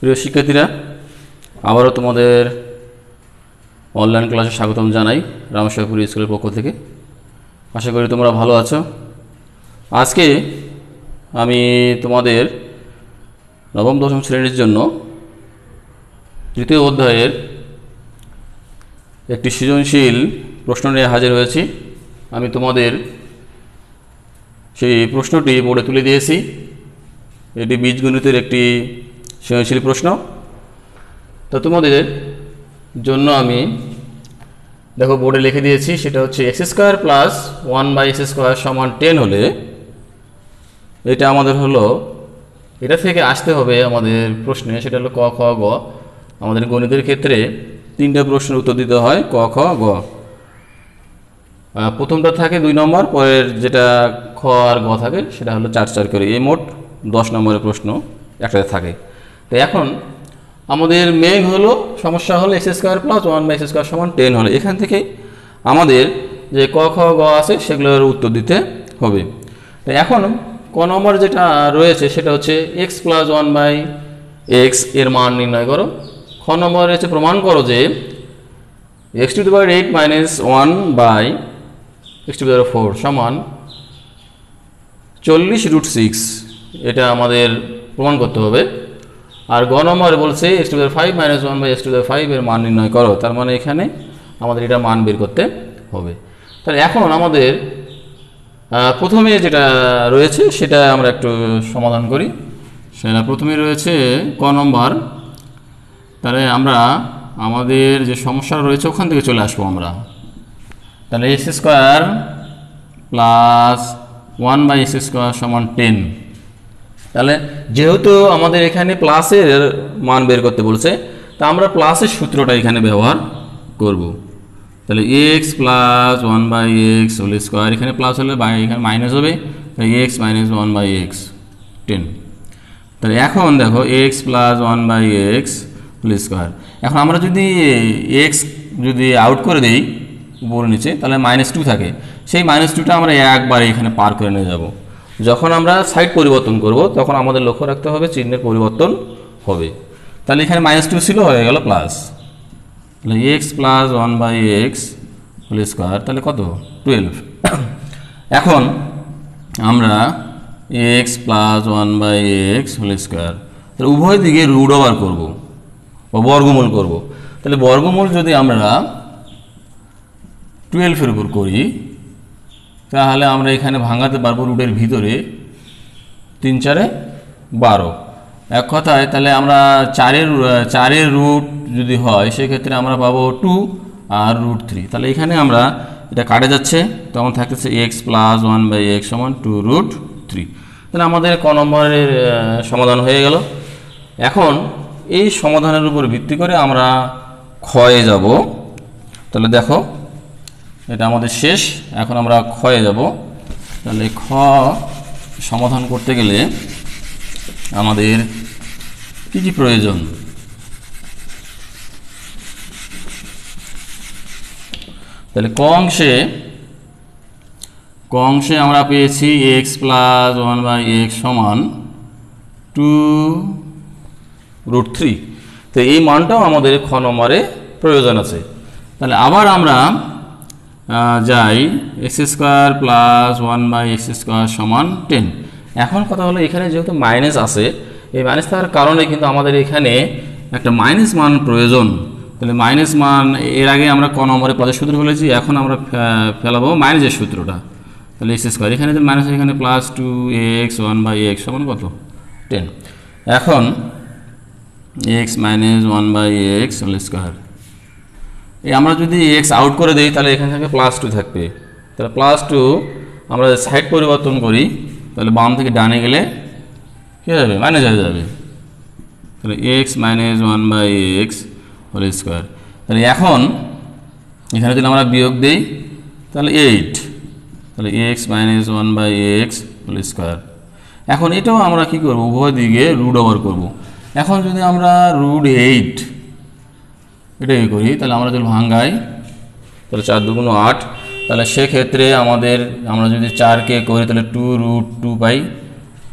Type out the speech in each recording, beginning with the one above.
প্রিয় শিক্ষার্থীরা, আবারও তোমাদের অনলাইন ক্লাসে স্বাগতম জানাই রামেশ্বরপুর স্কুলের পক্ষ থেকে। আশা করি তোমরা ভালো আছো। আজকে আমি তোমাদের নবম দশম শ্রেণীর জন্য তৃতীয় অধ্যায়ের একটি সৃজনশীল প্রশ্ন নিয়ে হাজির হয়েছি। আমি তোমাদের সেই প্রশ্নটি বোর্ডে তুলে দিয়েছি। এটি বীজগণিতের একটি সৃজনশীল প্রশ্ন। তো তোমাদের জন্য আমি দেখো বোর্ডে লিখে দিয়েছি, সেটা হচ্ছে x² প্লাস 1/x² সমান 10 হলে এটা আমাদের হলো, এটা থেকে আসতে হবে আমাদের প্রশ্নে, সেটা হলো ক, খ, গ। আমাদের গণিতের ক্ষেত্রে তিনটা প্রশ্নের উত্তর দিতে হয়, ক, খ, গ। প্রথমটা থাকে 2 নম্বর, পরের যেটা খ আর গ থাকে সেটা হলো 4 করে। এই মোট 10 নম্বরের প্রশ্ন একসাথে থাকে। তো এখন আমাদের মেইন হলো সমস্যা হলো x² প্লাস 1/x² সমান 10 হলে এখান থেকে আমাদের যে ক, খ, গ আছে সেগুলোর উত্তর দিতে হবে। তো এখন ক নম্বর যেটা রয়েছে সেটা হচ্ছে x প্লাস 1/x এর মান নির্ণয় করো। খ নম্বর হচ্ছে প্রমাণ করো যে x⁸ মাইনাস 1/x⁴ সমান 40√6। এটা আমাদের প্রমাণ করতে হবে। আর গ নম্বরে বলছে x⁵ মাইনাস 1/x⁵ এর মান নির্ণয় করো। তার মানে এখানে আমাদের এটা মান বের করতে হবে। তাহলে এখন আমাদের প্রথমে যেটা রয়েছে সেটা আমরা একটু সমাধান করি। সেটা প্রথমে রয়েছে ক নম্বর। তাহলে আমরা আমাদের যে সমস্যা রয়েছে ওখান থেকে চলে আসবো আমরা। তাহলে x² প্লাস 1/x² সমান 10। তাহলে যেহেতু আমাদের এখানে প্লাসের মান বের করতে বলছে, তা আমরা প্লাসের সূত্রটা এখানে ব্যবহার করব। তাহলে x প্লাস 1/x² এখানে প্লাস হলে এখানে মাইনাস হবে, তাই x মাইনাস 1/x 10। তাহলে এখন দেখো x প্লাস 1/x²। এখন আমরা যদি x যদি আউট করে দিই উপর নিচে, তাহলে -2 থাকে। সেই -2টা আমরা একবারে এখানে পার করে নিয়ে যাব। যখন আমরা সাইড পরিবর্তন করব তখন আমাদের লক্ষ্য রাখতে হবে চিহ্নের পরিবর্তন হবে। তাহলে এখানে -2 ছিল, হয়ে গেল প্লাস। তাহলে x প্লাস 1/x² তাহলে কত 12। এখন আমরা x প্লাস 1/x² তাহলে উভয় দিকে রুট ওভার করবো বা বর্গমূল করব। তাহলে বর্গমূল যদি আমরা 12-এর উপর করি তাহলে আমরা এখানে ভাঙাতে পারবো রুটের ভিতরে 3×4 = 12। এক কথায় তাহলে আমরা 4-এর রুট যদি হয় সেক্ষেত্রে আমরা পাবো 2 আর √3। তাহলে এখানে আমরা এটা কাটে যাচ্ছে, তখন থাকতেছে x প্লাস 1/x সমান 2√3। তাহলে আমাদের ক নম্বরের সমাধান হয়ে গেল। এখন এই সমাধানের উপর ভিত্তি করে আমরা ক্ষয়ে যাব। তাহলে দেখো এটা আমাদের শেষ, এখন আমরা ক্ষয়ে যাব। তাহলে খ সমাধান করতে গেলে আমাদের কি কি প্রয়োজন? তাহলে ক অংশে আমরা পেয়েছি x প্লাস 1/x সমান 2√3। তো এই মানটাও আমাদের খ নম্বরে প্রয়োজন আছে। তাহলে আবার আমরা যাই x² প্লাস 1/x² সমান 10। এখন কথা হলো এখানে যেহেতু মাইনাস আছে, এই মাইনাস থাকার কারণে কিন্তু আমাদের এখানে একটা মাইনাস মান প্রয়োজন। তাহলে মাইনাস মান এর আগে আমরা ক নম্বরে প্লাসের সূত্র ফেলেছি, এখন আমরা ফেলাবো মাইনাসের সূত্রটা। তাহলে x² এখানে যে মাইনাস, এখানে প্লাস 2x 1/x সমান কত 10। এখন x মাইনাস 1/x²। এই আমরা যদি x আউট করে দিই তাহলে এখানে থাকে +2 থাকবে। তাহলে +2 আমরা সাইড পরিবর্তন করি, তাহলে বাম থেকে ডানে গেলে কী হয়ে যাবে, মাইনাস হয়ে যাবে। তাহলে x মাইনাস 1/x²। তাহলে এখন এখানে যদি আমরা বিয়োগ দিই তাহলে 8। তাহলে x মাইনাস 1/x²। এখন এটাও আমরা কি করব, উভয় দিকে রুট ওভার করব। এখন যদি আমরা √8 এটাই করি, তাহলে আমরা যদি ভাঙাই তাহলে 4 × 2 = 8। তাহলে সেক্ষেত্রে আমরা যদি 4কে করি তাহলে 2√2 পাই।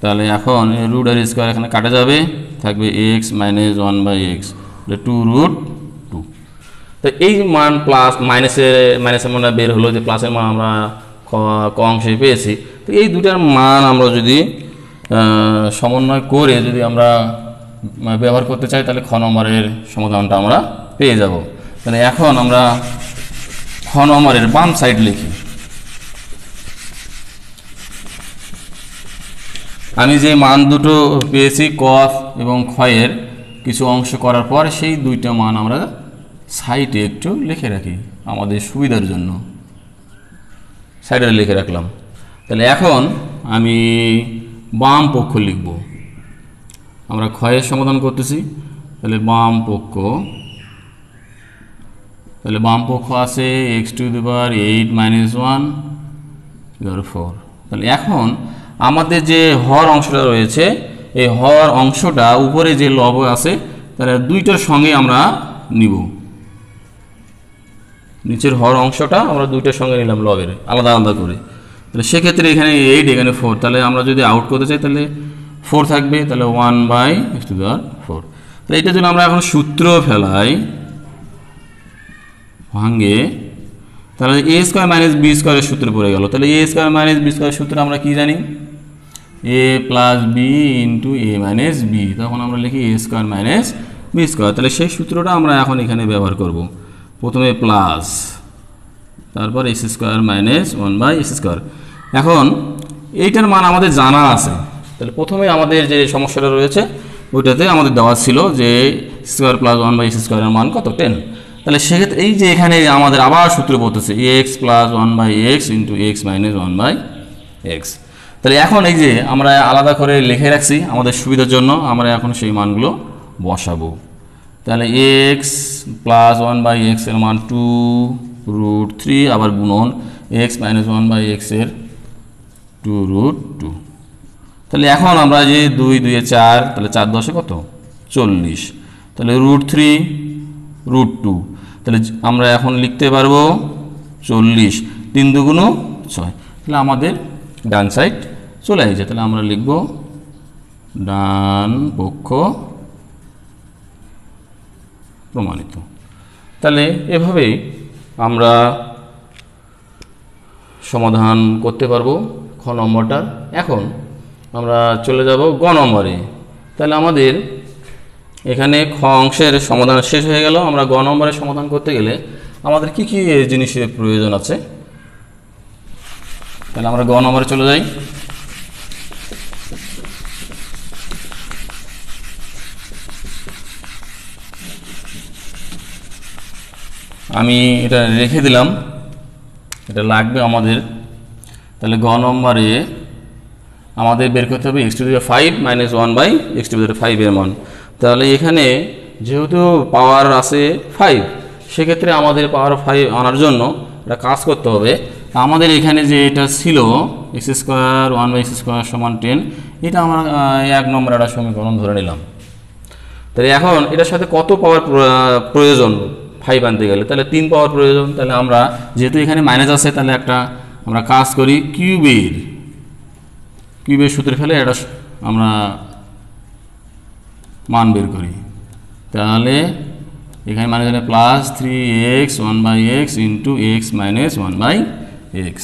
তাহলে এখন √² এখানে কাটা যাবে, থাকবে এক্স মাইনাস 1/x, তাহলে 2√2। তো এই মান প্লাস মাইনাসের মান বের হলো, যে প্লাসের মান আমরা ক অংশে পেয়েছি। তো এই দুটার মান আমরা যদি সমন্বয় করে যদি আমরা ব্যবহার করতে চাই, তাহলে খ নম্বরের সমাধানটা আমরা পেয়ে যাব। তাহলে এখন আমরা খ নম্বরের বাম সাইড লিখি। আমি যে মান দুটো পেয়েছি ক এবং ক্ষয়ের কিছু অংশ করার পর সেই দুইটা মান আমরা সাইডে একটু লিখে রাখি আমাদের সুবিধার জন্য, সাইডে লিখে রাখলাম। তাহলে এখন আমি বাম পক্ষ লিখব। আমরা ক্ষয়ের সমাধান করতেছি, তাহলে বাম পক্ষ, তাহলে বাম পক্ষ আছে x⁻8 - 1 4। তাহলে এখন আমাদের যে হর অংশটা রয়েছে, এই হর অংশটা উপরে যে লব আছে, তাহলে দুইটার সঙ্গে আমরা নিব। নিচের হর অংশটা আমরা দুইটার সঙ্গে নিলাম লবের, আলাদা আলাদা করে। তাহলে সেক্ষেত্রে এখানে 8, এখানে 4, তাহলে আমরা যদি আউট করতে চাই তাহলে 4 থাকবে, তাহলে 1/x⁴। তাহলে এটার জন্য আমরা এখন সূত্র ফেলাই ভাঙে, তাহলে a² - b² এর সূত্র পড়ে গেল। তাহলে a² - b² সূত্র আমরা কি জানি, a + b × a - b। তখন আমরা লিখি a² - b²। তাহলে সেই সূত্রটা আমরা এখন এখানে ব্যবহার করব। প্রথমে প্লাস, তারপর x² - 1/x²। এখন এইটার মান আমাদের জানা আছে। তাহলে প্রথমে আমাদের যে সমস্যাটা রয়েছে ওইটাতে আমাদের দেওয়া ছিল যে x² + 1/x² এর মান কত, 10। তাহলে সেক্ষেত্রে এই যে এখানে আমাদের আবার সূত্র বলতেছে x + 1/x × x - 1/x। তাহলে এখন এই যে আমরা আলাদা করে লিখে রাখছি আমাদের সুবিধার জন্য, আমরা এখন সেই মানগুলো বসাবো। তাহলে x + 1/x এর মান 2√3, আবার গুণন x - 1/x এর 2√2। তাহলে এখন আমরা যে 2 × 2 = 4, তাহলে 4 × 10 কত, 40। তাহলে √3 √2, তাহলে আমরা এখন লিখতে পারবো 40, 3 × 2 = 6। তাহলে আমাদের ডান সাইড চলে আসছে। তাহলে আমরা লিখব ডান পক্ষ প্রমাণিত। তাহলে এভাবেই আমরা সমাধান করতে পারবো খ নম্বরটার। এখন আমরা চলে যাব গ নম্বরে। তাহলে আমাদের এখানে খ অংশের সমাধান শেষ হয়ে গেল। আমরা গ নম্বরের সমাধান করতে গেলে আমাদের কি কি জিনিসের প্রয়োজন আছে, তাহলে আমরা গ নম্বরে চলে যাই। আমি এটা রেখে দিলাম, এটা লাগবে আমাদের। তাহলে গ নম্বরে আমাদের বের করতে হবে x⁵ - 1/x⁵ এর মান। তাহলে এখানে যেহেতু পাওয়ার আছে 5, সেক্ষেত্রে আমাদের পাওয়ার 5 আনার জন্য একটা কাজ করতে হবে। আমাদের এখানে যে এটা ছিল x² 1/x² = 10, এটা আমরা 1 নম্বর একটা সমীকরণ ধরে নিলাম। তাহলে এখন এটার সাথে কত পাওয়ার প্রয়োজন 5 আনতে গেলে, তাহলে 3 পাওয়ার প্রয়োজন। তাহলে আমরা যেহেতু এখানে মাইনাস আছে, তাহলে একটা আমরা কাজ করি, কিউবের সূত্রে ফেলে এটা আমরা মান বের করি। তাহলে এখানে মানে হলে +3x 1/x × x - 1/x।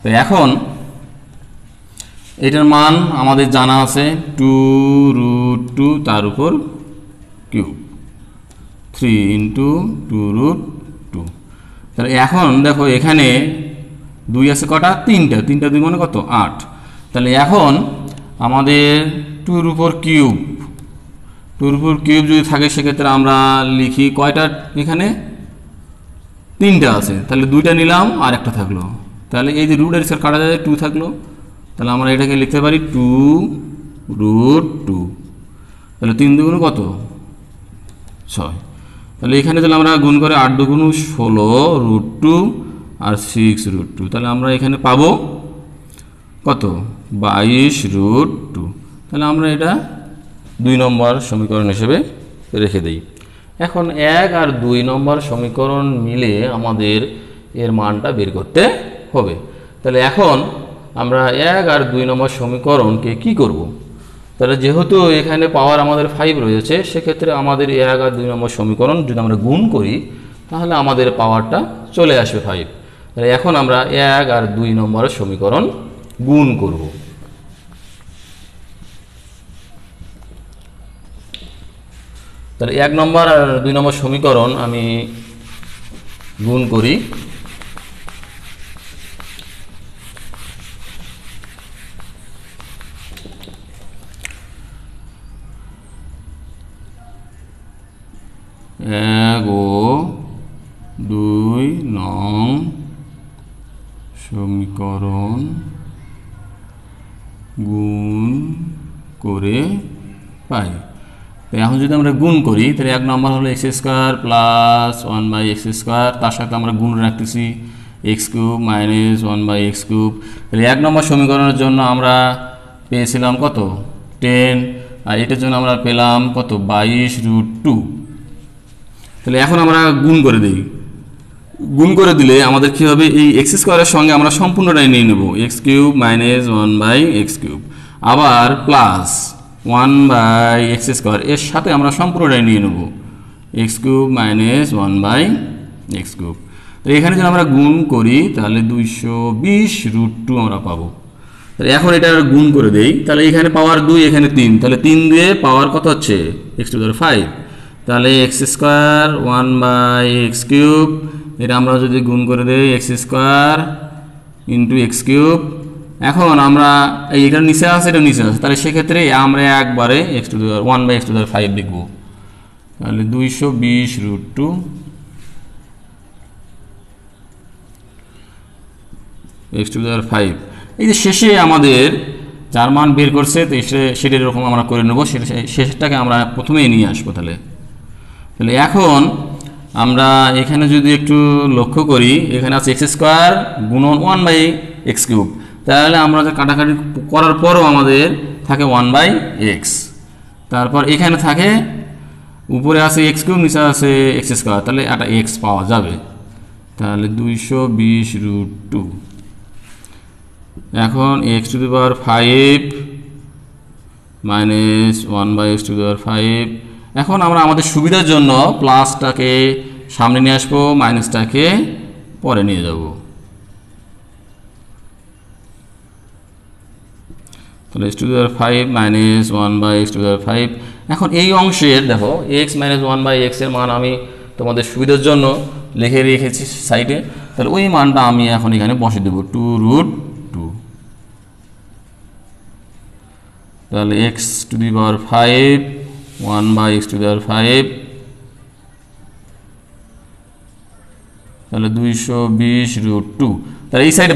তো এখন এটার মান আমাদের জানা আছে 2√2, তার উপর কিউব 3 × 2√2। তাহলে এখন দেখো এখানে 2 আছে কটা, 3টা, 2 মানে কত, 8। তাহলে এখন আমাদের 2 র উপর কিউব যদি থাকে, সেক্ষেত্রে আমরা লিখি কয়টা, এখানে 3টা আছে, তাহলে 2টা নিলাম আর একটা থাকলো। তাহলে এই যে √এর স্কয়ার কাটা যায়, 2 থাকলো। তাহলে আমরা এটাকে লিখতে পারি 2√2। তাহলে 3 × 2 কত, 6। তাহলে এখানে তাহলে আমরা গুণ করে 8 × 2 = 16√2 আর 6√2। তাহলে আমরা এখানে পাবো কত, 22√2। তাহলে আমরা এটা 2 নম্বর সমীকরণ হিসেবে রেখে দিই। এখন 1 আর 2 নম্বর সমীকরণ মিলে আমাদের এর মানটা বের করতে হবে। তাহলে এখন আমরা 1 আর 2 নম্বর সমীকরণকে কি করব, তাহলে যেহেতু এখানে পাওয়ার আমাদের 5 রয়েছে, সেক্ষেত্রে আমাদের 1 আর 2 নম্বর সমীকরণ যদি আমরা গুণ করি তাহলে আমাদের পাওয়ারটা চলে আসবে 5। তাহলে এখন আমরা 1 আর 2 নম্বরের সমীকরণ গুণ করব। তাহলে 1 নম্বর আর 2 নম্বর সমীকরণ আমি গুণ করি। এক ও 2 নং সমীকরণ গুণ করে পাই। এখন যদি আমরা গুণ করি তাহলে 1 নম্বর হলো x² প্লাস 1/x², তার সাথে আমরা গুণ রাখতেছি x³ মাইনাস 1/x³। তাহলে 1 নম্বর সমীকরণের জন্য আমরা পেয়েছিলাম কত 10, আর এটার জন্য আমরা পেলাম কত 22√2। তাহলে এখন আমরা গুণ করে দিই। গুণ করে দিলে আমাদের কি হবে, এই x² এর সঙ্গে আমরা সম্পূর্ণটাই নিয়ে নেব, x³ মাইনাস 1/x³, আবার প্লাস 1/x² এর সাথে আমরা সম্পূর্ণটাই নিয়ে নেব, x³ মাইনাস 1/x³। তো এখানে যদি আমরা গুণ করি তাহলে 220√2 আমরা পাবো। তাহলে এখন এটা গুণ করে দেই, তাহলে এখানে পাওয়ার 2, এখানে 3, তাহলে 3 দিয়ে পাওয়ার কত হচ্ছে x⁵। তাহলে x² 1/x³ এটা আমরা যদি গুণ করে দেই x² ইন্টু x³। এখন আমরা এইখানে নিচে আছে, এটা নিচে আছে, তাহলে সেক্ষেত্রে আমরা একবারে 1/x⁵ লিখব। তাহলে 220√2 x⁵। এই যে শেষে আমাদের যার মান বের করছে, তো সেটা এরকম আমরা করে নেব, শেষটাকে আমরা প্রথমেই নিয়ে আসবো। তাহলে এখন আমরা এখানে যদি একটু লক্ষ্য করি, এখানে আছে x² গুণন 1/x³, তাহলে আমরা যে কাটাকাটি করার পরও আমাদের থাকে 1/x, তারপর এখানে থাকে উপরে আছে x³ নিচে আছে x², তাহলে একটা x পাওয়া যাবে। তাহলে 220√2। এখন x⁵ মাইনাস 1/x⁵। এখন আমরা আমাদের সুবিধার জন্য প্লাসটাকে সামনে নিয়ে আসবো, মাইনাসটাকে পরে নিয়ে যাব। তাহলে x⁵ মাইনাস 1/x⁵। এখন এই অংশের দেখো x মাইনাস 1/x এর মান আমি তোমাদের সুবিধার জন্য লিখে রেখেছি সাইডে, তাহলে ওই মানটা আমি এখন এখানে বসে দেবো 2√2। তাহলে x⁵ 1/x⁵, তাহলে 220√2। তাহলে এই সাইডে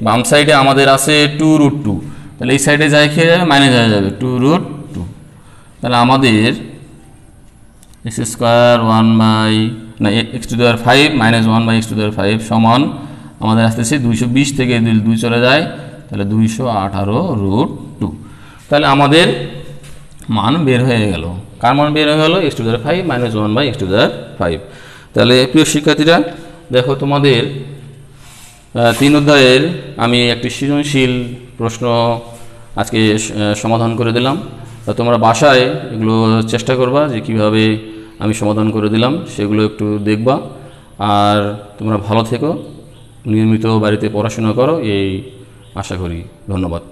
বাম সাইডে আমাদের আছে 2√2, তাহলে এই সাইডে যাই খেয়ে যাবে মাইনাস হয়ে যাবে 2√2। তাহলে আমাদের x² x⁵ মাইনাস 1/x⁵ সমান আমাদের আসতেছে 220 থেকে 2 চলে যায়, তাহলে 218√2। তাহলে আমাদের মান বের হয়ে গেল। কার মান বের হয়ে গেল? x⁵ minus 1/x⁵। তাহলে প্রিয় শিক্ষার্থীরা, দেখো তোমাদের 3 অধ্যায়ের আমি একটি সৃজনশীল প্রশ্ন আজকে সমাধান করে দিলাম। তোমরা বাসায় এগুলো চেষ্টা করবা যে কিভাবে আমি সমাধান করে দিলাম, সেগুলো একটু দেখবা। আর তোমরা ভালো থেকো, নিয়মিত বাড়িতে পড়াশোনা করো, এই আশা করি। ধন্যবাদ।